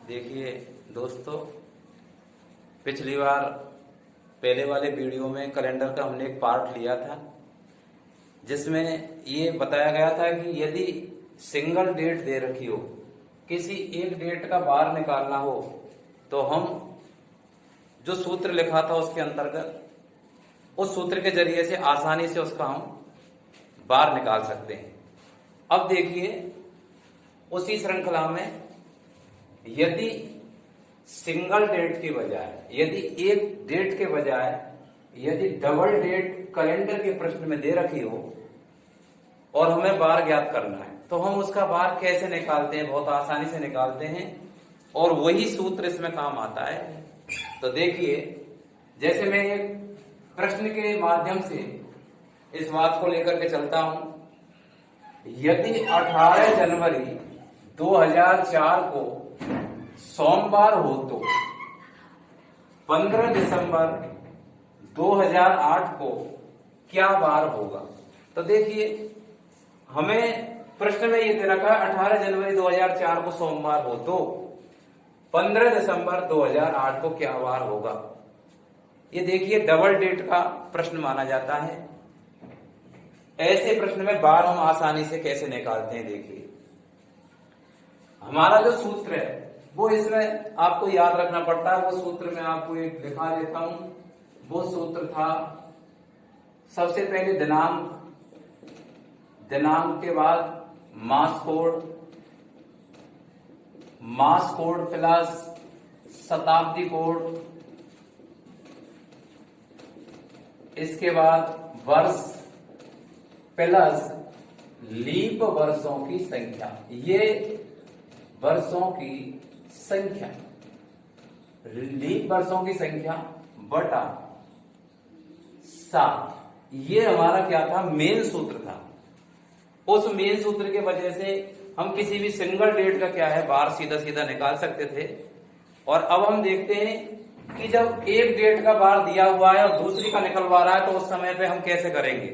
देखिए दोस्तों, पिछली बार पहले वाले वीडियो में कैलेंडर का हमने एक पार्ट लिया था जिसमें ये बताया गया था कि यदि सिंगल डेट दे रखी हो, किसी एक डेट का बार निकालना हो तो हम जो सूत्र लिखा था उसके अंतर्गत उस सूत्र के जरिए से आसानी से उसका हम बार निकाल सकते हैं। अब देखिए, उसी श्रृंखला में यदि सिंगल डेट के बजाय, यदि एक डेट के बजाय यदि डबल डेट कैलेंडर के प्रश्न में दे रखी हो और हमें बार ज्ञात करना है तो हम उसका बार कैसे निकालते हैं? बहुत आसानी से निकालते हैं और वही सूत्र इसमें काम आता है। तो देखिए, जैसे मैं एक प्रश्न के माध्यम से इस बात को लेकर के चलता हूं, यदि 18 जनवरी 2004 को सोमवार हो तो 15 दिसंबर 2008 को क्या बार होगा? तो देखिए, हमें प्रश्न में ये दे रखा है 18 जनवरी 2004 को सोमवार हो तो 15 दिसंबर 2008 को क्या बार होगा। ये देखिए, डबल डेट का प्रश्न माना जाता है। ऐसे प्रश्न में बार हम आसानी से कैसे निकालते हैं? देखिए, हमारा जो सूत्र है वो इसमें आपको याद रखना पड़ता है। वो सूत्र में आपको एक दिखा देता हूं। वो सूत्र था, सबसे पहले दिनांक, दिनांक के बाद मास कोड, मास कोड प्लस शताब्दी कोड, इसके बाद वर्ष प्लस लीप वर्षों की संख्या। ये वर्षों की संख्या, लीप वर्षों की संख्या बटा 7। ये हमारा क्या था? मेन सूत्र था। उस मेन सूत्र के वजह से हम किसी भी सिंगल डेट का क्या है बार सीधा सीधा निकाल सकते थे। और अब हम देखते हैं कि जब एक डेट का बार दिया हुआ है और दूसरी का निकलवा रहा है तो उस समय पे हम कैसे करेंगे।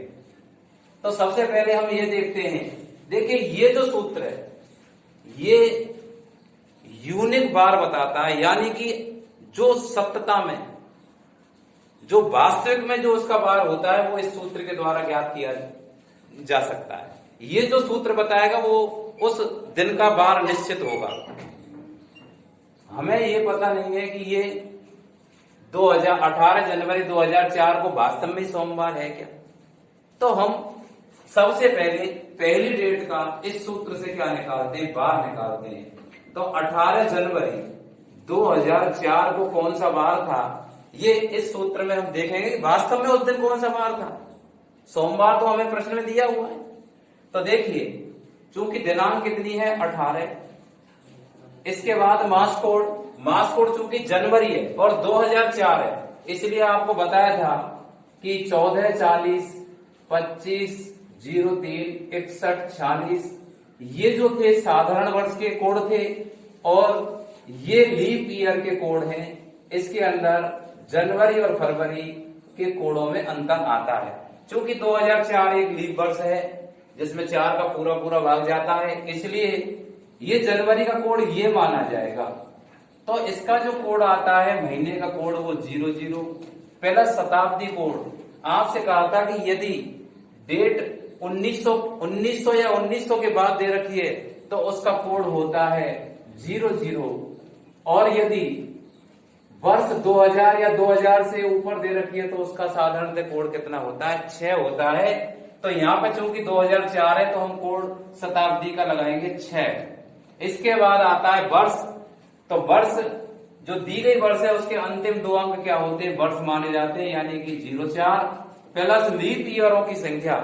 तो सबसे पहले हम ये देखते हैं, देखिए ये जो सूत्र है ये यूनिक बार बताता है, यानी कि जो सत्यता में, जो वास्तविक में जो उसका बार होता है वो इस सूत्र के द्वारा ज्ञात किया जा सकता है। ये जो सूत्र बताएगा वो उस दिन का बार निश्चित होगा। हमें ये पता नहीं है कि ये 18 जनवरी 2004 को वास्तव में सोमवार है क्या। तो हम सबसे पहले पहली डेट का इस सूत्र से क्या निकालते हैं? बार निकालते हैं। तो 18 जनवरी 2004 को कौन सा बार था, ये इस सूत्र में हम देखेंगे कि वास्तव में उस दिन कौन सा बार था। सोमवार तो हमें प्रश्न में दिया हुआ है। तो देखिए, चूंकि दिनांक कितनी है? 18। इसके बाद मास कोड, मास कोड चूंकि जनवरी है और 2004 है, इसलिए आपको बताया था कि 14, 40, 25, 03, 61, 46 ये जो थे साधारण वर्ष के कोड थे और ये लीप ईयर के कोड हैं। इसके अंदर जनवरी और फरवरी के कोडों में अंतर आता है। चूंकि 2004 एक लीप वर्ष है जिसमें 4 का पूरा पूरा भाग जाता है, इसलिए ये जनवरी का कोड ये माना जाएगा। तो इसका जो कोड आता है महीने का कोड वो 00 प्लस शताब्दी कोड। आपसे कहा था कि यदि डेट 1900 या 1900 के बाद दे रखी है तो उसका कोड होता है 00, और यदि वर्ष 2000 या 2000 से ऊपर दे रखी है तो उसका साधारणतः कोड कितना होता है? 6 होता है। तो यहाँ पे चूंकि 2004 है तो हम कोड शताब्दी का लगाएंगे 6। इसके बाद आता है वर्ष। तो वर्ष जो दी गई वर्ष है उसके अंतिम 2 अंक क्या होते हैं? वर्ष माने जाते हैं, यानी कि 04 प्लस लीप ईयरों की संख्या।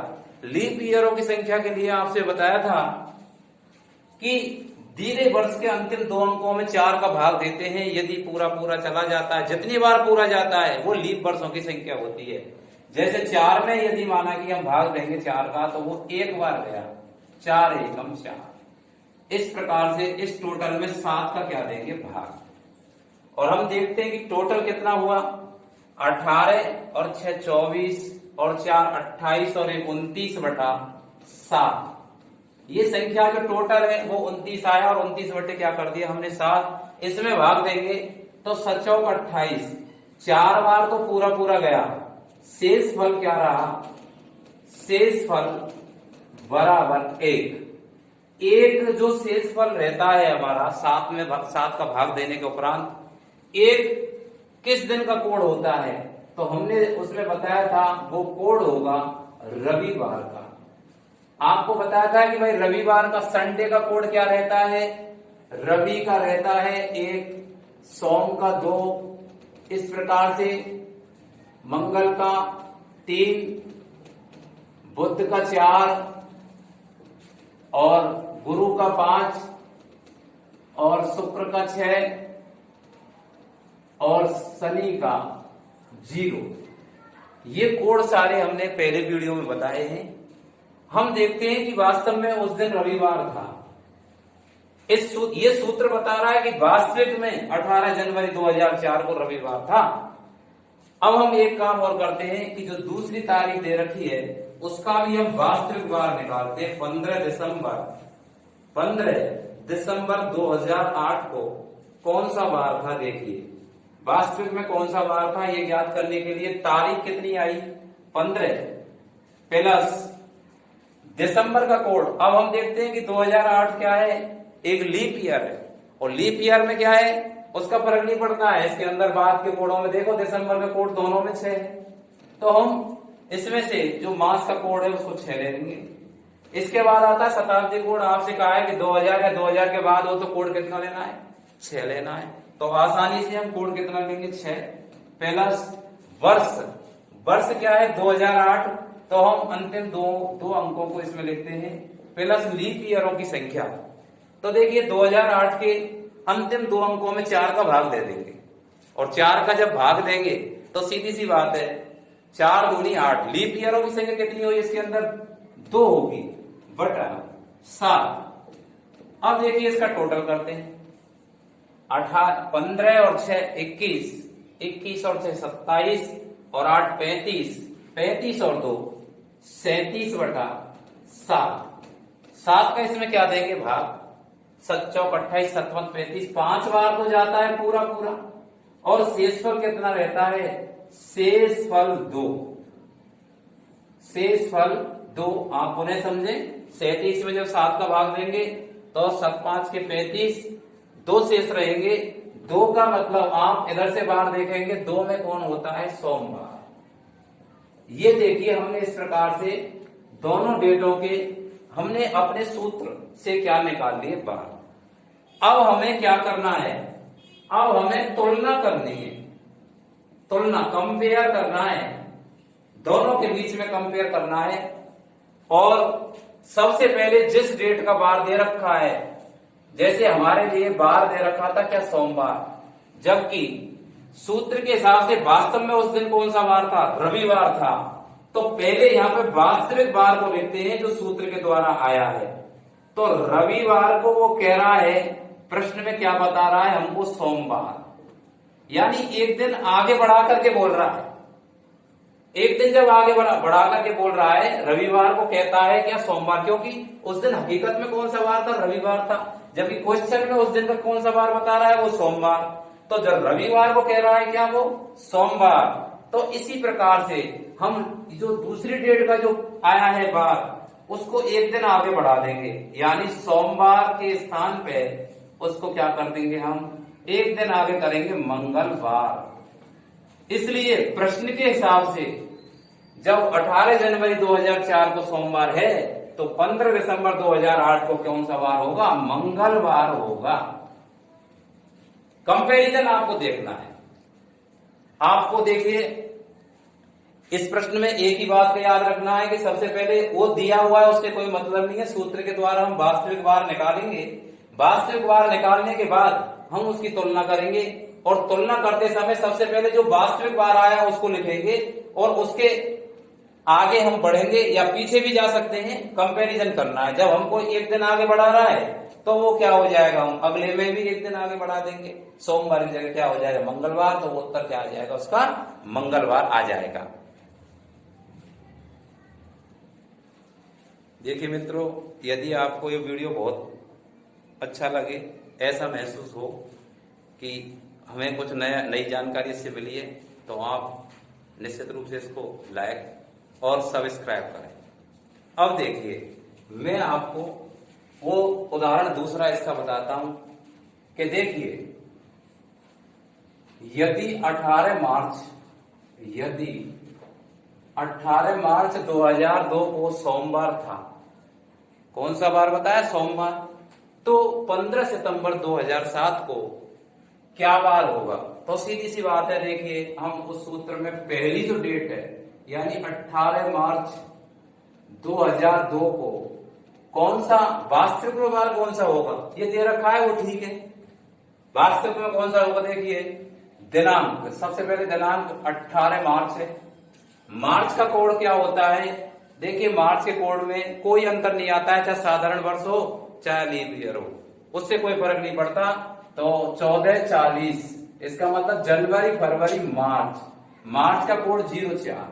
लीप ईयरों की संख्या के लिए आपसे बताया था कि दी गई वर्ष के अंतिम 2 अंकों में 4 का भाग देते हैं। यदि पूरा पूरा चला जाता है, जितनी बार पूरा जाता है वो लीप वर्षों की संख्या होती है। जैसे 4 में यदि माना कि हम भाग देंगे 4 का तो वो एक बार गया, 4 एकम 4। इस प्रकार से इस टोटल में 7 का क्या देंगे? भाग। और हम देखते हैं कि टोटल कितना हुआ? 18 और 6 24 और 4 28 और 1 29 बटा 7। ये संख्या जो टोटल है वो 29 आया और 29 बटे क्या कर दिया हमने 7, इसमें भाग देंगे तो 7 चौक 28, 4 बार तो पूरा पूरा गया, शेष फल क्या रहा, शेष फल बराबर 1। एक जो शेष फल रहता है हमारा 7 में 7 का भाग देने के उपरांत एक किस दिन का कोड होता है, तो हमने उसमें बताया था वो कोड होगा रविवार का। आपको बताया था कि भाई रविवार का संडे का कोड क्या रहता है, रवि का रहता है 1, सोम का 2, इस प्रकार से मंगल का 3, बुध का 4 और गुरु का 5 और शुक्र का 6 और शनि का 0। ये कोड सारे हमने पहले वीडियो में बताए हैं। हम देखते हैं कि वास्तव में उस दिन रविवार था। ये सूत्र बता रहा है कि वास्तविक में 18 जनवरी 2004 को रविवार था। अब हम एक काम और करते हैं कि जो दूसरी तारीख दे रखी है उसका भी हम वास्तविक वार निकालते हैं। 15 दिसंबर 2008 को कौन सा वार था, देखिए वास्तविक में कौन सा वार था ये ज्ञात करने के लिए तारीख कितनी आई 15 प्लस दिसंबर का कोड। अब हम देखते हैं कि 2008 क्या है, एक लीप ईयर है और लीप ईयर में क्या है उसका फर्क नहीं पड़ता है। इसके अंदर बाद के कोडों में देखो दिसंबर में कोड दोनों में 6 है, तो हम इसमें से जो मास का कोड है उसको 6 ले लेंगे। इसके बाद आता है शताब्दी कोड। आपसे कहा है कि 2000 या 2000 के बाद हो तो कोड कितना लेना है, 6 लेना है। तो आसानी से हम कोड कितना लेंगे 6 प्लस वर्ष क्या है 2008, तो हम अंतिम दो अंकों को इसमें लिखते हैं प्लस लीप ईयरों की संख्या। तो देखिए 2008 के अंतिम 2 अंकों में 4 का भाग दे देंगे और 4 का जब भाग देंगे तो सीधी सी बात है 4 दूनी 8, लीप ईयरों की संख्या कितनी होगी इसके अंदर 2 होगी बटा 7। अब देखिए इसका टोटल करते हैं 15 और 6 21, 21 और 6 27 और 8 35, 35 और 2 37 बटा 7 का इसमें क्या देंगे भाग, 7 चौक 28, 7 35, 5 बार तो जाता है पूरा पूरा और शेषफल कितना रहता है, शेषफल 2। आप उन्हें समझे 37 में जब 7 का भाग देंगे तो 7 5 के 35, 2 शेष रहेंगे। 2 का मतलब आप इधर से बाहर देखेंगे 2 में कौन होता है, सोमवार। ये देखिए हमने इस प्रकार से दोनों डेटों के हमने अपने सूत्र से क्या निकाल लिए बाहर। अब हमें क्या करना है, अब हमें तुलना करनी है, तुलना कंपेयर करना है, दोनों के बीच में कंपेयर करना है। और सबसे पहले जिस डेट का बार दे रखा है, जैसे हमारे लिए बार दे रखा था क्या, सोमवार, जबकि सूत्र के हिसाब से वास्तव में उस दिन कौन सा बार था, रविवार था। तो पहले यहाँ पे वास्तविक बार को लिखते हैं जो सूत्र के द्वारा आया है। तो रविवार को वो कह रहा है, प्रश्न में क्या बता रहा है हमको, सोमवार, यानी एक दिन आगे बढ़ा करके बोल रहा है। एक दिन जब आगे बढ़ा करके बोल रहा है, रविवार को कहता है क्या, सोमवार, क्योंकि उस दिन हकीकत में कौन सा बार था, रविवार था, जबकि क्वेश्चन में उस दिन का कौन सा बार बता रहा है, वो सोमवार। तो जब रविवार को कह रहा है क्या, वो सोमवार। तो इसी प्रकार से हम जो दूसरी डेट का जो आया है बार, उसको एक दिन आगे बढ़ा देंगे, यानी सोमवार के स्थान पे उसको क्या कर देंगे, हम एक दिन आगे करेंगे, मंगलवार। इसलिए प्रश्न के हिसाब से जब 18 जनवरी 2004 को सोमवार है, तो 15 दिसंबर 2008 को कौन सा वार होगा, मंगलवार होगा। कंपैरिजन आपको देखना है। आपको देखिए इस प्रश्न में एक ही बात का याद रखना है कि सबसे पहले वो दिया हुआ है उससे कोई मतलब नहीं है, सूत्र के द्वारा हम वास्तविक वार निकालेंगे। वास्तविक वार निकालने के बाद हम उसकी तुलना करेंगे और तुलना करते समय सबसे पहले जो वास्तविक वार आया उसको लिखेंगे और उसके आगे हम बढ़ेंगे या पीछे भी जा सकते हैं, कंपैरिजन करना है। जब हमको एक दिन आगे बढ़ा रहा है तो वो क्या हो जाएगा, हम अगले में भी एक दिन आगे बढ़ा देंगे, सोमवार की जगह क्या हो जाएगा, मंगलवार, तो वो उत्तर क्या आ जाएगा उसका, मंगलवार आ जाएगा। देखिए मित्रों, यदि आपको ये वीडियो बहुत अच्छा लगे, ऐसा महसूस हो कि हमें कुछ नई जानकारी इससे मिली है, तो आप निश्चित रूप से इसको लाइक और सब्सक्राइब करें। अब देखिए, मैं आपको वो उदाहरण दूसरा इसका बताता हूं कि देखिए, यदि 18 मार्च 2002 को सोमवार था, कौन सा बार बताया? सोमवार। तो 15 सितंबर 2007 को क्या बार होगा? तो सीधी सी बात है, देखिए हम उस सूत्र में पहली जो डेट है यानी 18 मार्च 2002 को कौन सा वास्तविक में बार कौन सा होगा, ये दे रखा है, वो ठीक है। वास्तविक में कौन सा होगा? देखिए दिनांक, सबसे पहले दिनांक 18 मार्च है। मार्च का कोड क्या होता है? देखिए मार्च के कोड में कोई अंतर नहीं आता है, चाहे साधारण वर्ष हो चाहे लीप ईयर हो, उससे कोई फर्क नहीं पड़ता। तो 1440, इसका मतलब जनवरी फरवरी मार्च। मार्च का कोड 04।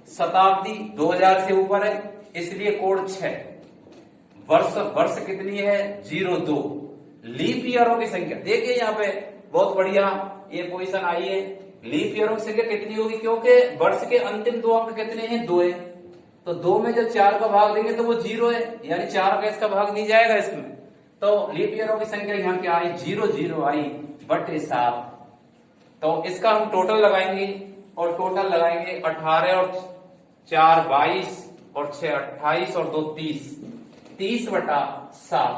शताब्दी 2000 से ऊपर है इसलिए कोड 6। वर्ष कितनी है? 02। लीप ईयरों की संख्या देखिए यहाँ पे बहुत बढ़िया ये पोजीशन आई है। लीप ईयरों की संख्या कितनी होगी? क्योंकि वर्ष के अंतिम 2 अंक कितने हैं? 2 है। तो 2 में जब 4 का भाग देंगे तो वो 0 है, यानी 4 का इसका भाग नहीं जाएगा इसमें। तो लीप ईयरों की संख्या यहाँ क्या आई? 00 आई बटे 7। तो इसका हम टोटल लगाएंगे और टोटल लगाएंगे 18 और 4 22 और 6 28 और 2 30। 30 बटा 7।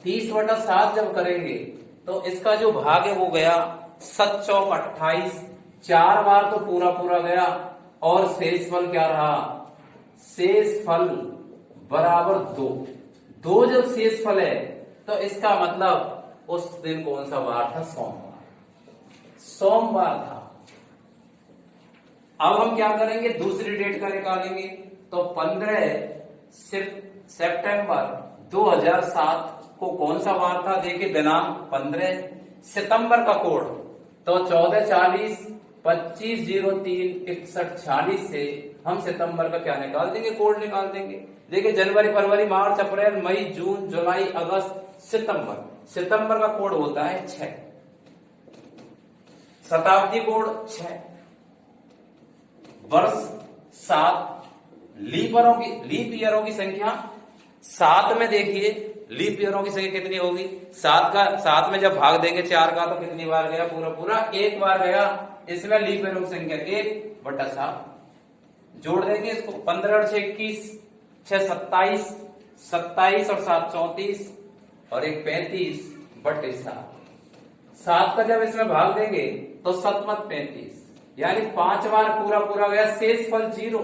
30 बटा 7 जब करेंगे तो इसका जो भाग है वो गया 7 चौक 28। 4 बार तो पूरा पूरा गया और शेषफल क्या रहा? शेषफल बराबर 2। 2 जब शेषफल है तो इसका मतलब उस दिन कौन सा वार था? सोमवार था। अब हम क्या करेंगे? दूसरी डेट का निकालेंगे। तो 15 सितंबर 2007 को कौन सा वार था? देखिए दिनांक 15 सितंबर का कोड तो 1440 2503 6146 से हम सितंबर का क्या निकाल देंगे? कोड निकाल देंगे। देखिए जनवरी फरवरी मार्च अप्रैल मई जून जुलाई अगस्त सितंबर। सितंबर का कोड होता है 6। शताब्दी कोड 6। वर्ष 7। लीप ईयरों की संख्या 7 में देखिए लीप ईयरों की संख्या कितनी होगी? 7 में जब भाग देंगे 4 का तो कितनी बार गया? पूरा पूरा 1 बार गया। इसमें लीप ईयरों की संख्या 1 बटा 7 जोड़ देंगे इसको। 15 और 6 21, 6 27, 27 और 7 34 और 1 35 बटे 7। 7 का जब इसमें भाग देंगे तो 7 35, यानी 5 बार पूरा पूरा गया। शेषफल 0,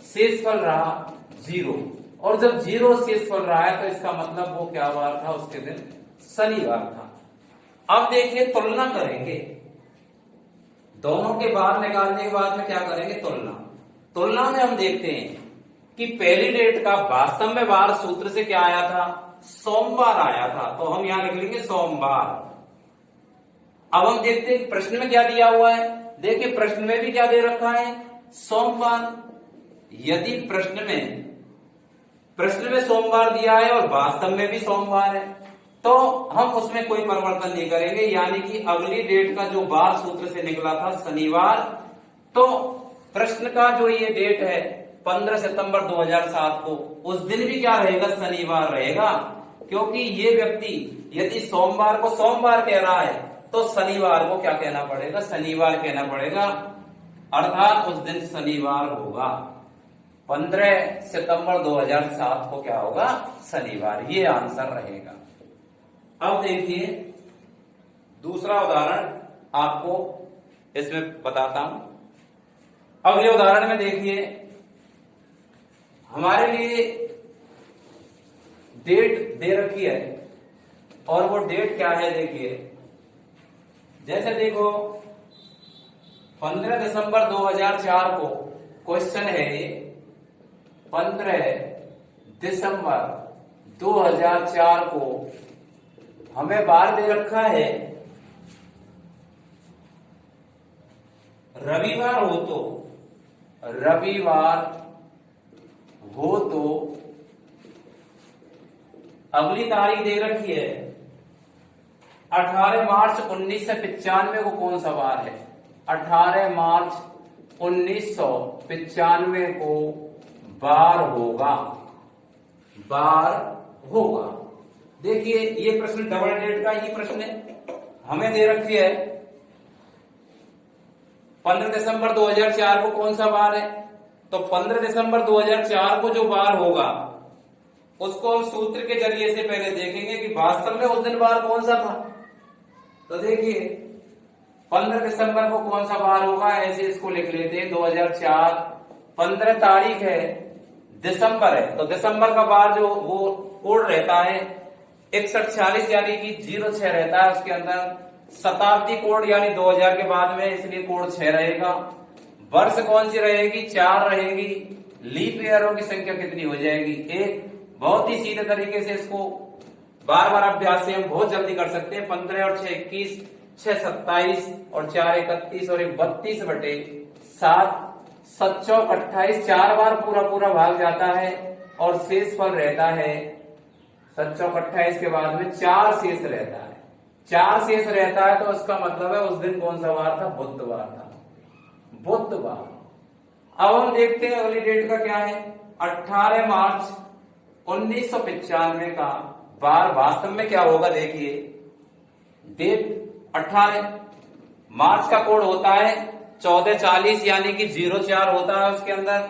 शेषफल रहा 0। और जब 0 शेषफल रहा है तो इसका मतलब वो क्या वार था? उसके दिन शनिवार था। अब देखिए तुलना करेंगे, दोनों के बार निकालने के बाद में क्या करेंगे? तुलना में हम देखते हैं कि पहली डेट का वास्तव में बार सूत्र से क्या आया था? सोमवार आया था। तो हम यहां लिख लेंगे सोमवार। अब हम देखते हैं प्रश्न में क्या दिया हुआ है। देखिए प्रश्न में भी क्या दे रखा है? सोमवार। यदि प्रश्न में सोमवार दिया है और वास्तव में भी सोमवार है तो हम उसमें कोई परिवर्तन नहीं करेंगे, यानी कि अगली डेट का जो बार सूत्र से निकला था शनिवार, तो प्रश्न का जो ये डेट है 15 सितंबर 2007 को, उस दिन भी क्या रहेगा? शनिवार रहेगा। क्योंकि ये व्यक्ति यदि सोमवार को सोमवार कह रहा है तो शनिवार को क्या कहना पड़ेगा? शनिवार कहना पड़ेगा, अर्थात उस दिन शनिवार होगा। 15 सितंबर 2007 को क्या होगा? शनिवार। ये आंसर रहेगा। अब देखिए दूसरा उदाहरण आपको इसमें बताता हूं। अगले उदाहरण में देखिए हमारे लिए डेट दे रखी है और वो डेट क्या है? देखिए जैसे देखो 15 दिसंबर 2004 को क्वेश्चन है ये। 15 दिसंबर 2004 को हमें बार दे रखा है रविवार हो तो रविवार हो तो अगली तारीख दे रखी है 18 मार्च 1995 को कौन सा वार है? 18 मार्च 1995 को वार होगा, वार होगा। देखिए ये प्रश्न डबल डेट का ही प्रश्न है, हमें दे रखी है 15 दिसंबर 2004 को कौन सा वार है? तो 15 दिसंबर 2004 को जो वार होगा उसको हम सूत्र के जरिए से पहले देखेंगे कि वास्तव में उस दिन वार कौन सा था। तो देखिए 15 दिसंबर को कौन सा वार होगा, ऐसे इसको लिख लेते हैं 2004, 15 तारीख है, दिसंबर है, तो दिसंबर का वार जो वो कोड रहता है 6146 यानी कि 06 रहता है, उसके अंदर शताब्दी कोड यानी 2000 के बाद में, इसलिए कोड 6 रहेगा। वर्ष कौन सी रहेगी? 4 रहेगी। लीप ईयरों की संख्या कितनी हो जाएगी? 1। बहुत ही सीधे तरीके से इसको बार बार अभ्यास से हम बहुत जल्दी कर सकते हैं। 15 और 6 21, 6 27 और 4 31 और 1 32 बटे 7, 7 चौक 28, 4 बार पूरा पूरा भाग जाता है और शेष फल रहता है 7 चौक 28 के बाद में 4 शेष रहता है। 4 शेष रहता है तो उसका मतलब है उस दिन कौन सा वार था? बुधवार था, बुधवार। अब हम देखते हैं अगली डेट का क्या है। 18 मार्च 1995 का वार वास्तव में क्या होगा? देखिए डेट 18 मार्च का कोड होता है 1440 यानी कि 04 होता है उसके अंदर,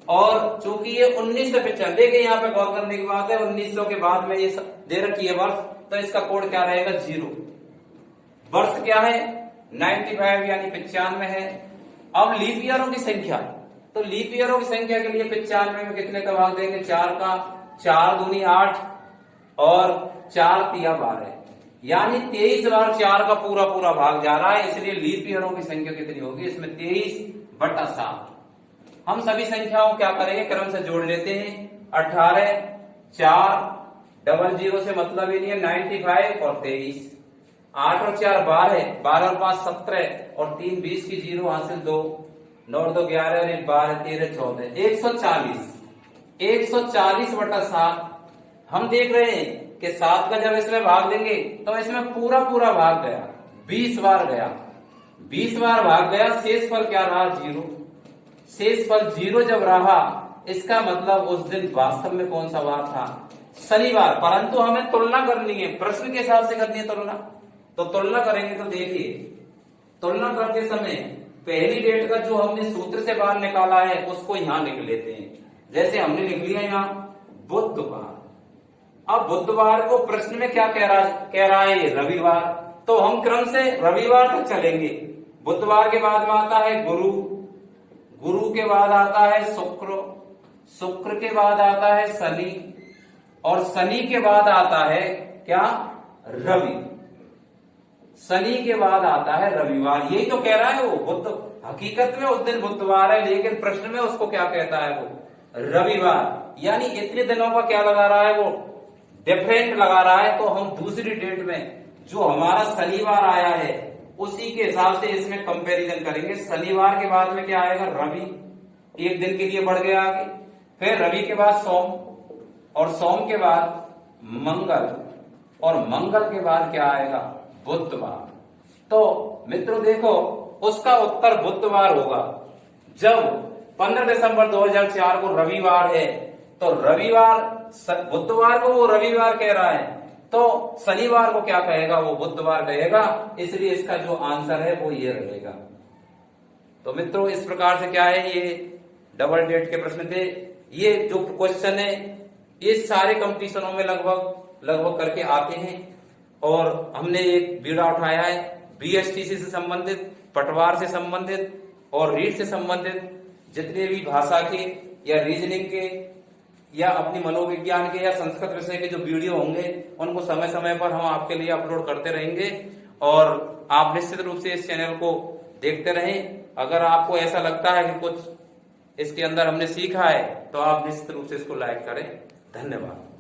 और चूंकि ये 1995, देखिए यहाँ पे गौर करने की बात है 1900 के बाद में ये दे रखी है वर्ष, तो इसका कोड क्या रहेगा? 0। वर्ष क्या है? 95 यानी 95 है। अब लीप ईयरों की संख्या, तो लीप ईयरों की संख्या के लिए 95 में कितने का भाग देंगे? 4 का, 4 दूनी 8 और 4 तिया 12, यानी 23 बार 4 का पूरा पूरा भाग जा रहा है, इसलिए लीप ईयरों की संख्या कितनी होगी? इसमें 23/7। हम सभी संख्याओं क्या करेंगे? क्रम से जोड़ लेते हैं। 18, 4, 00 से मतलब ही नहीं है, 95 और 23, 8 और 4 12, 12 और 5 17 और 3 20 की 0 हासिल 2, 9 और 2 11 और 1 12 13 14, 140, 140/7। हम देख रहे हैं कि 7 का जब इसमें भाग देंगे तो इसमें पूरा पूरा भाग गया, 20 बार गया, 20 बार भाग गया, शेष फल क्या रहा? 0। शेष फल 0 जब रहा, इसका मतलब उस दिन वास्तव में कौन सा वार था? शनिवार। परंतु हमें तुलना करनी है, प्रश्न के हिसाब से करनी है तुलना, तो तुलना करेंगे तो देखिए तुलना करते समय पहली डेट का जो हमने सूत्र से बाहर निकाला है उसको यहां लिख लेते हैं। जैसे हमने लिख लिया यहां बुधवार। अब बुधवार को प्रश्न में क्या कह रहा है? रविवार। तो हम क्रम से रविवार तक चलेंगे। बुधवार के बाद में आता है गुरु, गुरु के बाद आता है शुक्र, शुक्र के बाद आता है शनि, और शनि के बाद आता है क्या? रवि। शनि के बाद आता है रविवार। यही तो कह रहा है वो। बुध हकीकत में उस दिन बुधवार है, लेकिन प्रश्न में उसको क्या कहता है? वो रविवार। यानी इतने दिनों का क्या लगा रहा है? वो डिफरेंट लगा रहा है। तो हम दूसरी डेट में जो हमारा शनिवार आया है उसी के हिसाब से इसमें कंपैरिजन करेंगे। शनिवार के बाद में क्या आएगा? रवि, एक दिन के लिए बढ़ गया आगे। फिर रवि के बाद सोम, और सोम के बाद मंगल, और मंगल के बाद क्या आएगा? बुधवार। तो मित्रों देखो उसका उत्तर बुधवार होगा। जब 15 दिसंबर 2004 को रविवार है तो रविवार, बुधवार को वो रविवार कह रहा है, तो शनिवार को क्या कहेगा? वो बुधवार कहेगा। इसलिए इसका जो आंसर है वो ये रहेगा। तो मित्रों इस प्रकार से क्या है, ये डबल डेट के प्रश्न थे। ये जो क्वेश्चन है ये सारे कंपटीशनों में लगभग करके आते हैं, और हमने एक वीडियो उठाया है बीएसटीसी से संबंधित, पटवार से संबंधित और रीट से संबंधित जितने भी भाषा के या रीजनिंग के या अपनी मनोविज्ञान के या संस्कृत विषय के जो वीडियो होंगे उनको समय समय पर हम आपके लिए अपलोड करते रहेंगे, और आप निश्चित रूप से इस चैनल को देखते रहें। अगर आपको ऐसा लगता है कि कुछ इसके अंदर हमने सीखा है तो आप निश्चित रूप से इसको लाइक करें। धन्यवाद।